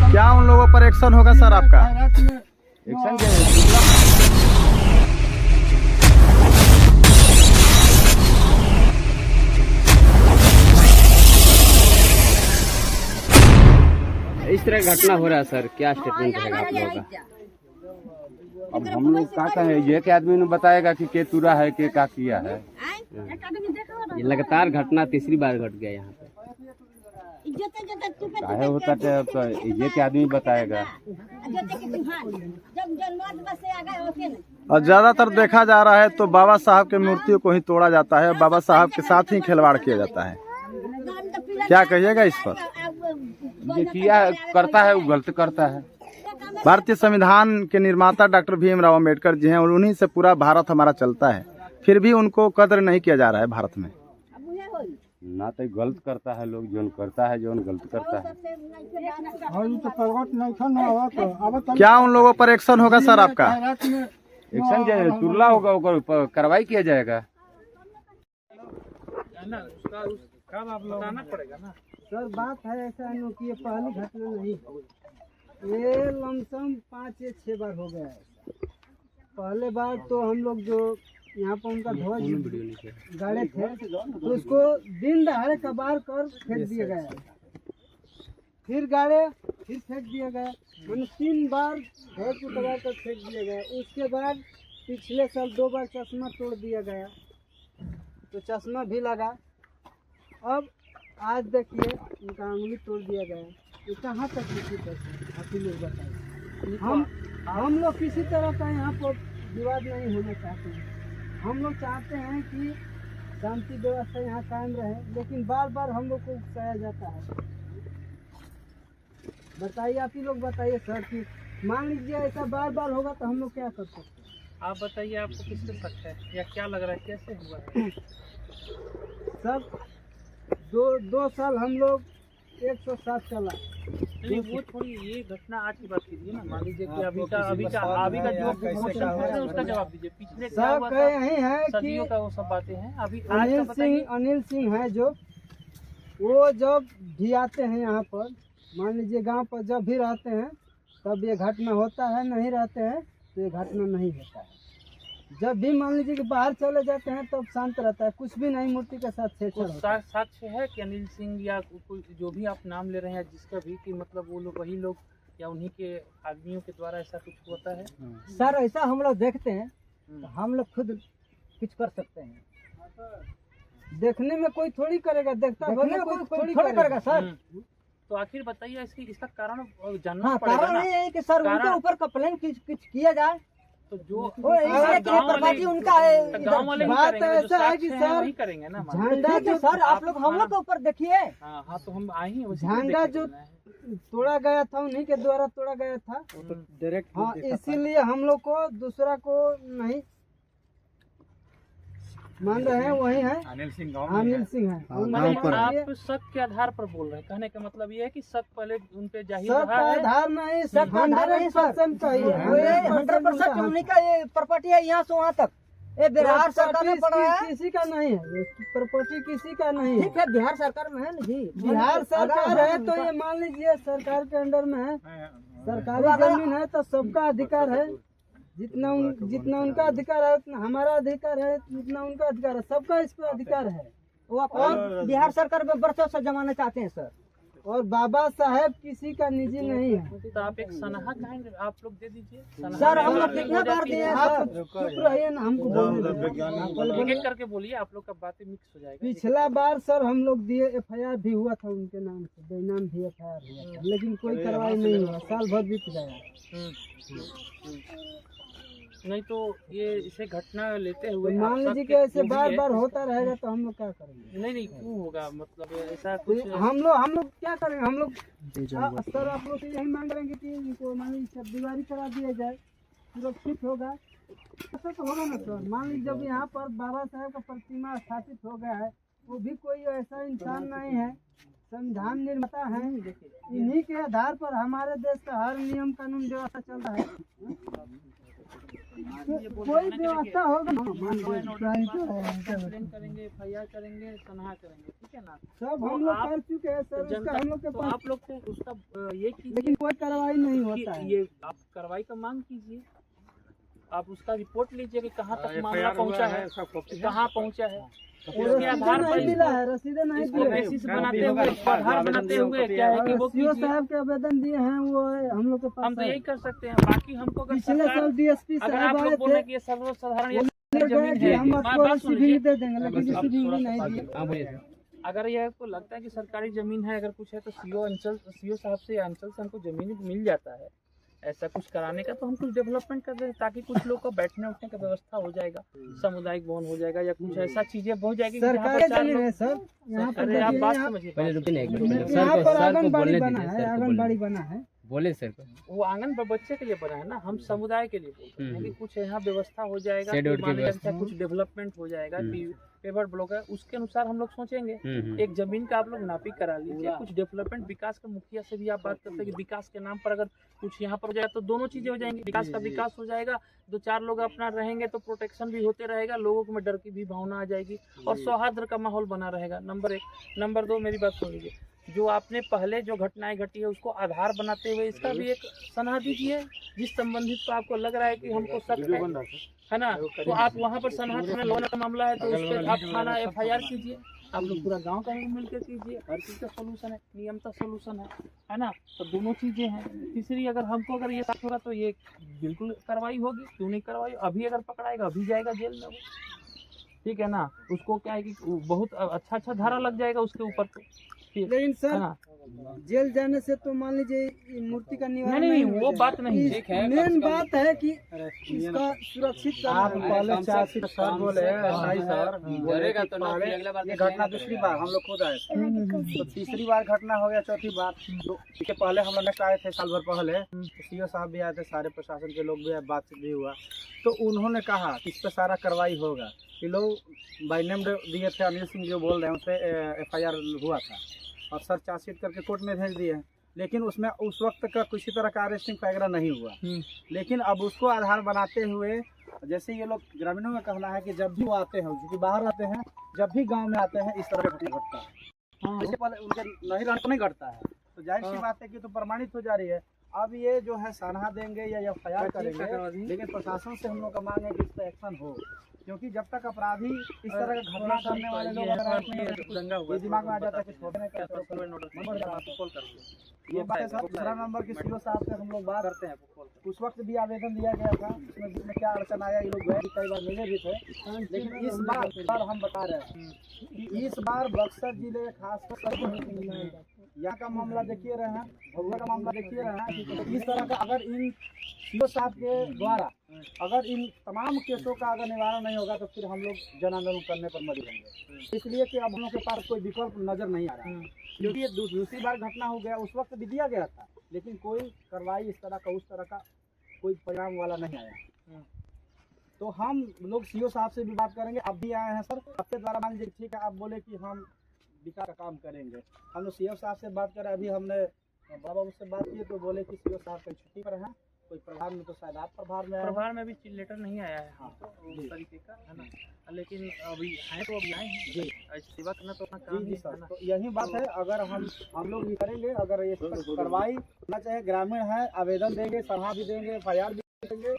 क्या उन लोगों पर एक्शन होगा सर आपका? एक्शन क्या इस तरह घटना हो रहा है सर, क्या स्टेटमेंट रहेगा आप लोगों का? अब हम लोग क्या कहें, ये के आदमी ने बताएगा कि के तुरा है के का किया है। ये लगातार घटना तीसरी बार घट गया यहाँ पे। काहे होता है तो ये के आदमी बताएगा। और ज्यादातर देखा जा रहा है तो बाबा साहब की मूर्तियों को ही तोड़ा जाता है और बाबा साहब के साथ ही खिलवाड़ किया जाता है। क्या कहिएगा इस पर? ये किया करता है वो गलत करता है। भारतीय संविधान के निर्माता डॉक्टर भीमराव अम्बेडकर जी हैं और उन्हीं से पूरा भारत हमारा चलता है, फिर भी उनको कदर नहीं किया जा रहा है भारत में। ना तो गलत करता है लोग, जो करता है जो गलत करता है। क्या उन लोगों पर एक्शन होगा सर आपका? एक्शन जो तुरला होगा वो कार्रवाई किया जाएगा। बताना पड़ेगा ना सर। बात है ऐसा है कि ये पहली घटना नहीं, ये लमसम 5 या 6 बार हो गया है। पहले बार तो हम लोग जो यहाँ पर उनका ध्वज गाड़े थे तो उसको दिन दहाड़े कबार कर फेंक दिया गया, फिर गाड़े फिर फेंक दिया गया, मैंने 3 बार ध्वज को कबार कर फेंक दिया गया। उसके बाद पिछले साल 2 बार चश्मा तोड़ दिया गया, तो चश्मा भी लगा। अब आज देखिए उनका अंगुली तोड़ दिया गया, तो कहाँ तक आप ही लोग बताइए। हम लोग किसी तरह का यहाँ पर विवाद नहीं होना चाहते हैं। हम लोग चाहते हैं कि शांति व्यवस्था यहाँ कायम रहे, लेकिन बार बार हम लोग को उकसाया जाता है। बताइए आप ही लोग बताइए सर कि मान लीजिए ऐसा बार बार होगा तो हम लोग क्या कर सकते हैं? आप बताइए, आपको किस पे शक है या क्या लग रहा है, कैसे हुआ है? सब 2 साल हम लोग 107 चला। नहीं वो थोड़ी, ये घटना आज की बात कीजिए ना। मान लीजिए कि अभी का जो क्वेश्चन है उसका जवाब दीजिए। पिछले क्या हुआ था, यही है सदियों का वो सब बातें हैं। अभी अनिल सिंह है जो, वो जब भी आते हैं यहाँ पर, मान लीजिए गांव पर जब भी रहते हैं तब ये घटना होता है, नहीं रहते हैं तो ये घटना नहीं होता है। जब भी मान लीजिए कि बाहर चले जाते हैं तब शांत रहता है, कुछ भी नहीं मूर्ति के साथ छेड़छाड़ होता है। साक्ष्य है कि अनिल सिंह या कोई जो भी आप नाम ले रहे हैं जिसका भी, कि मतलब वो लोग वही लोग या उन्हीं के आदमियों के द्वारा ऐसा कुछ होता है? सर ऐसा हम लोग देखते हैं तो हम लोग खुद कुछ कर सकते हैं। देखने में कोई थोड़ी करेगा, देखता कोई थोड़ी करेगा सर। तो आखिर बताइए इसका कारण जानना पड़ेगा। कारण ये है कि सर उनके ऊपर कंप्लेन कुछ किया जाए तो जो उनका है। गाँव वाले बात ऐसा है कि सर करेंगे ना झंडा जो सर आप लोग हम लोग के ऊपर देखिए। हाँ तो हम आए ही। झंडा जो तोड़ा गया था उन्हीं के द्वारा तोड़ा गया था डायरेक्ट। हाँ इसीलिए हम लोग को दूसरा को नहीं मान रहे हैं, वही है अनिल सिंह है। आप शक के आधार पर बोल रहे हैं, कहने का मतलब ये है कि शक पहले उन पे जाहिर शक का आधार नहीं, शक 100% चाहिए। 100% उन्हीं का ये प्रॉपर्टी है, यहाँ से वहाँ तक। ये बिहार सरकार में पड़ा है, किसी का नहीं है प्रॉपर्टी, किसी का नहीं है। ठीक है बिहार सरकार में है ना जी, बिहार सरकार है तो ये मान लीजिए सरकार के अंडर में है। सरकारी जमीन है तो सबका अधिकार है, जितना उनका अधिकार है उतना हमारा अधिकार है, जितना उनका अधिकार है सबका इस पर अधिकार है। और बिहार सरकार में बरसों से जमाना चाहते हैं सर, और बाबा साहेब किसी का निजी नहीं है। तो आप एक सनहा चाहेंगे, आप लोग दे दीजिए सर। हम लोग कितना बार दिए, आप चुप रहिए ना, हमको एक करके बोलिए, आप लोग का बातें मिक्स हो जाएगा। पिछला बार सर हम लोग दिए, FIR भी हुआ था उनके नाम से, बेनाम भी FIR हुआ था, लेकिन कोई कार्रवाई नहीं हुआ, साल भर बीत गया। नहीं तो ये इसे घटना लेते हुए मान लीजिए कि ऐसे बार बार होता रहेगा तो हम लोग क्या करेंगे? नहीं क्यों होगा, मतलब ऐसा कुछ हम लोग क्या करेंगे? हम लोग सर आप लोग से यही मांग रहे हैं कि इनको मान लीजिए दीवारी करा दिया जाए, सुरक्षित होगा। ऐसा तो होगा ना सर। मान लीजिए जब यहाँ पर बाबा साहेब का प्रतिमा स्थापित हो गया है, वो भी कोई ऐसा इंसान नहीं है, संविधान निर्माता है, इन्हीं के आधार पर हमारे देश का हर नियम कानून व्यवस्था चल रहा है। कोई व्यवस्था होगा करेंगे, FIR करेंगे, सनहा करेंगे, ठीक है ना। सब हम लोग कर चुके हैं सर, जनता उसका हम लोग के तो पास, आप लोग से उसका ये कीजिए लेकिन कोई कार्रवाई नहीं कि होता है। ये आप कार्रवाई का मांग कीजिए, आप उसका रिपोर्ट लीजिए कि कहाँ तक मामला पहुँचा है, कहाँ पहुँचा है, उसके आधार पर नहीं मिला है, रसीदें नहीं इसको दी बेसिस बनाते हुए, इसको आधार बनाते हुए क्या है कि वो सीओ कीजिए। साहब के आवेदन दिए हैं, वो हम लोग के पास हम तो है। यही कर सकते हैं। बाकी हमको अगर पिछले सरकार, साल DSP अगर साहब आप आए लोग बोले थे, कि ये सर्वसाधारण ये बोले जमीन कि है, हम आपको बात रिसीविंग सुनिए। दे देंगे, लेकिन रिसीविंग भी नहीं दिए। अगर ये आपको लगता है कि सरकारी जमीन है, अगर कुछ है तो सीओ साहब से या अंचल से हमको जमीन मिल जाता है ऐसा कुछ कराने का, तो हम कुछ डेवलपमेंट कर दें ताकि कुछ लोग को बैठने उठने का व्यवस्था हो जाएगा, सामुदायिक भवन हो जाएगा या कुछ ऐसा चीजें हो जाएगी। सरकारी जमीन है सर, यहाँ पर अरे आप बात यहाँ समझिए, यहाँ पर आंगनबाड़ी बना है, आंगनबाड़ी बना है। बोले सर को वो आंगन पर बच्चे के लिए बना है ना, हम समुदाय के लिए बोलते हैं कि कुछ यहाँ व्यवस्था हो जाएगा, शेड वेड की मान लीजिए व्यवस्था। कुछ डेवलपमेंट हो जाएगा, पेवर ब्लॉक है, उसके अनुसार हम लोग सोचेंगे। एक जमीन का आप लोग नापी करा लीजिए, कुछ डेवलपमेंट विकास का मुखिया से भी आप बात करते हैं कि विकास के नाम पर अगर कुछ यहाँ पर हो जाए तो दोनों चीजें हो जाएंगी, विकास का विकास हो जाएगा, दो चार लोग अपना रहेंगे तो प्रोटेक्शन भी होते रहेगा, लोगों में डर की भी भावना आ जाएगी और सौहार्द का माहौल बना रहेगा। नंबर 1। नंबर 2, मेरी बात सुन लीजिए, जो आपने पहले जो घटनाएं घटी है उसको आधार बनाते हुए इसका भी एक सनहा दीजिए, जिस संबंधित को आपको लग रहा है कि हमको शक है ना, तो आप वहाँ पर सनहा में लोन का मामला है तो उस पर आप थाना FIR कीजिए। आप लोग पूरा गांव का मिलकर कीजिए, हर चीज़ का सोल्यूशन है, नियमता सोल्यूशन है ना। तो दोनों चीज़ें हैं। तीसरी, अगर हमको अगर ये साथ होगा तो ये बिल्कुल कार्रवाई होगी, क्यों नहीं कार्रवाई, अभी अगर पकड़ाएगा अभी जाएगा जेल में वो, ठीक है ना। उसको क्या है कि बहुत अच्छा धारा लग जाएगा उसके ऊपर तो, लेकिन सर है ना। जेल जाने से तो मान लीजिए मूर्ति का निवारण नहीं हो वो जाएगा। बात नहीं है। मेन बात है कि इसका सुरक्षित आप करना है। पहले 4 सर बोले साई सर बोले कि पहले ये घटना दूसरी बार हम लोग खुद आए थे, तो तीसरी बार घटना हो गया, चौथी बार तो इसके पहले हम लोग नेक्स्ट आए थे साल भर पहले, सीओ साहब भी आए थे, सारे प्रशासन के लोग भी आए, बातचीत भी हुआ, तो उन्होंने कहा कि इस पर सारा कार्रवाई होगा। ये लोग बाई नेम दिए थे, अनिल सिंह जो बोल रहे हैं, उस पर FIR हुआ था और सर चार्जशीट करके कोर्ट में भेज दिए, लेकिन उसमें उस वक्त का किसी तरह का अरेस्टिंग वगैरह नहीं हुआ। लेकिन अब उसको आधार बनाते हुए, जैसे ये लोग ग्रामीणों का कहना है कि जब भी वो आते हैं, जो कि बाहर आते हैं, जब भी गांव में आते हैं इस तरह का घटना घटता है। इससे पहले उनके नहीं रहने तो नहीं घटता है, तो जाहिर सी बात है कि तो प्रमाणित हो जा रही है। अब ये जो है सनहा देंगे या FIR करेंगे, लेकिन प्रशासन से हम लोग का मांग है कि इस पर एक्शन हो, क्योंकि जब तक अपराधी इस तरह का घटना करने वाले लोग ये दिमाग में आ जाता है कि छोटे नहीं ये बात है। सर दूसरा नंबर की सीओ साहब से हम लोग बात करते हैं, उस वक्त भी आवेदन दिया गया था, उसमें क्या अड़चन आया, ये लोग गए भी कई बार मिले भी थे, लेकिन इस बार हम बता रहे हैं कि इस बार बक्सर जिले खासकर यहाँ का मामला देखिए रहे हैं, भगुआ का मामला देखिए रहे हैं, इस तरह का अगर इन सीओ साहब के द्वारा अगर इन तमाम केसों का अगर निवारण नहीं होगा तो फिर हम लोग जन आंदोलन करने पर मर जाएंगे। इसलिए कि अब हम लोग के पास कोई विकल्प नजर नहीं आ रहा है, क्योंकि ये दूसरी बार घटना हो गया, उस वक्त भी दिया गया था, लेकिन कोई कार्रवाई इस तरह का उस तरह का कोई परिणाम वाला नहीं आया। तो हम लोग सीओ साहब से भी बात करेंगे, अब भी आए हैं सर आपके द्वारा, मान लीजिए ठीक है, आप बोले कि हम विकास का काम करेंगे, हम लोग सीओ साहब से बात करें। अभी हमने बाबा से बात की तो बोले कि सीओ साहब कहीं छुट्टी पर हैं, कोई प्रभार में, तो शायद आप प्रभार में भी लेटर नहीं आया है। हाँ, तो उस तरीके का है ना, लेकिन अभी हैं तो अभी आए हैं जी, सेवा करना तो अपना काम जी ही सर। है ना। तो यही बात है, अगर हम लोग ये करेंगे, अगर ये कार्रवाई होना चाहे, ग्रामीण है, आवेदन देंगे, सलाह भी देंगे, FIR भी देंगे,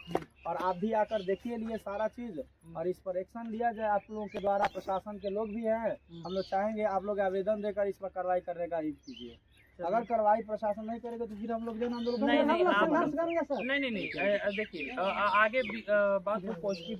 और आप भी आकर देखिए लिए सारा चीज, और इस पर एक्शन लिया जाए आप लोगों के द्वारा। प्रशासन के लोग भी हैं, हम लोग चाहेंगे आप लोग आवेदन देकर इस पर कार्रवाई करने का ही कीजिए। अगर कार्रवाई प्रशासन नहीं करेगा तो फिर हम लोग जन आंदोलन नहीं करेंगे, आप संघर्ष करेंगे सर। नहीं देखिए, आगे बात हो पॉजिटिव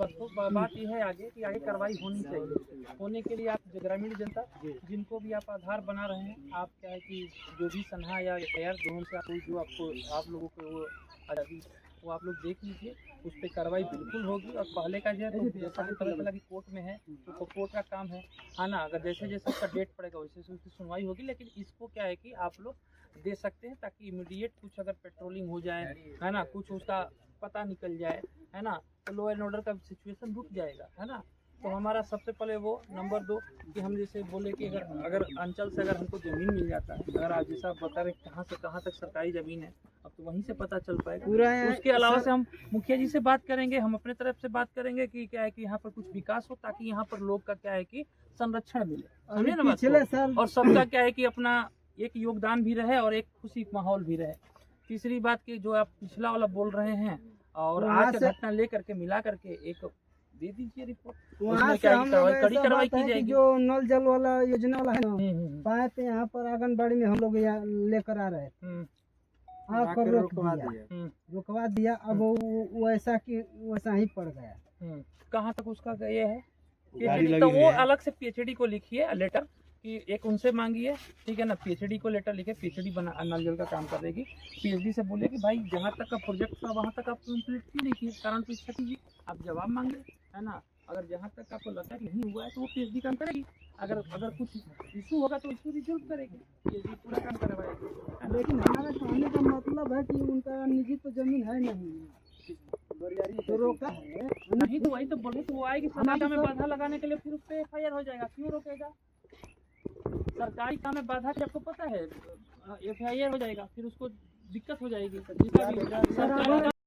बात ये है आगे कि आगे कार्रवाई होनी चाहिए। होने के लिए आप ग्रामीण जनता जिनको भी आप आधार बना रहे हैं, आप क्या है कि जो भी सनहा या FIR दोनों से जो आपको आप लोगों को वो आज़ादी वो आप लोग देख लीजिए, उस पर कार्रवाई बिल्कुल होगी। और पहले का जो है तो जैसा कि पता चला कि कोर्ट में है तो कोर्ट का काम है ना, अगर जैसे जैसे उसका डेट पड़ेगा वैसे उसकी सुनवाई होगी। लेकिन इसको क्या है कि आप लोग दे सकते हैं, ताकि इमीडिएट कुछ अगर पेट्रोलिंग हो जाए, है ना, कुछ उसका पता निकल जाए, है ना, तो लॉ एंड ऑर्डर का सिचुएशन रुक जाएगा, है ना। तो हमारा सबसे पहले वो नंबर 2 कि हम जैसे बोले कि अगर अंचल से अगर हमको ज़मीन मिल जाता है, अगर आप जैसा बता रहे कहाँ से कहाँ तक सरकारी ज़मीन है, अब तो वहीं से पता चल पाएगा। पूरा उसके अलावा से हम मुखिया जी से बात करेंगे, हम अपने तरफ से बात करेंगे कि क्या है कि यहाँ पर कुछ विकास हो, ताकि यहाँ पर लोग का क्या है कि संरक्षण मिले, समझे ना बात पिछले को? साल और सबका क्या है कि अपना एक योगदान भी रहे और एक खुशी माहौल भी रहे। तीसरी बात की जो आप पिछला वाला बोल रहे हैं और वहाँ आज का से- घटना लेकर के मिला करके एक दे दीजिए रिपोर्ट, वहाँ उसमें से क्या हम की लोग कड़ी ऐसा कार्रवाई बात है की कि जाएगी। जो नल जल वाला योजना वाला है ना, हम्म, पाए थे यहाँ पर आंगनबाड़ी में हम लोग यहाँ लेकर आ रहे थे, हम्म, आकर रोक दिया, हम्म, रुकवा दिया। अब वो ऐसा कि वैसा ही पड़ गया। हम्म। कहाँ तक उसका ये है गाड़ी PhD, लगी तो हुई वो है। अलग से PhD को लिखिए लेटर कि एक उनसे मांगिए, ठीक है ना, PhD को लेटर लिखे, PhD बना नल जल का काम कर देगी, PhD से बोले कि भाई जहाँ तक का प्रोजेक्ट था वहाँ तक आप कंप्लीट क्यों नहीं किए, कारण पूछा कीजिए, आप जवाब मांगे, है ना। अगर जहाँ तक आपको लगता है कि नहीं हुआ है तो वो PhD काम करेगी, अगर कुछ इशू होगा तो इसको रिजोल्व करेगी, PhD पूरा काम करवाएगी। लेकिन हमारा कहने का मतलब है कि उनका निजी तो जमीन है नहीं, तो रोका है। नहीं तो वही तो बोले तो वो आएगी सरकारी काम में बाधा लगाने के लिए, फिर उस पर FIR हो जाएगा, क्यों रोकेगा? सरकारी काम में बाधा की आपको पता है, FIR हो जाएगा, फिर उसको दिक्कत हो जाएगी। जिसका भी सरकारी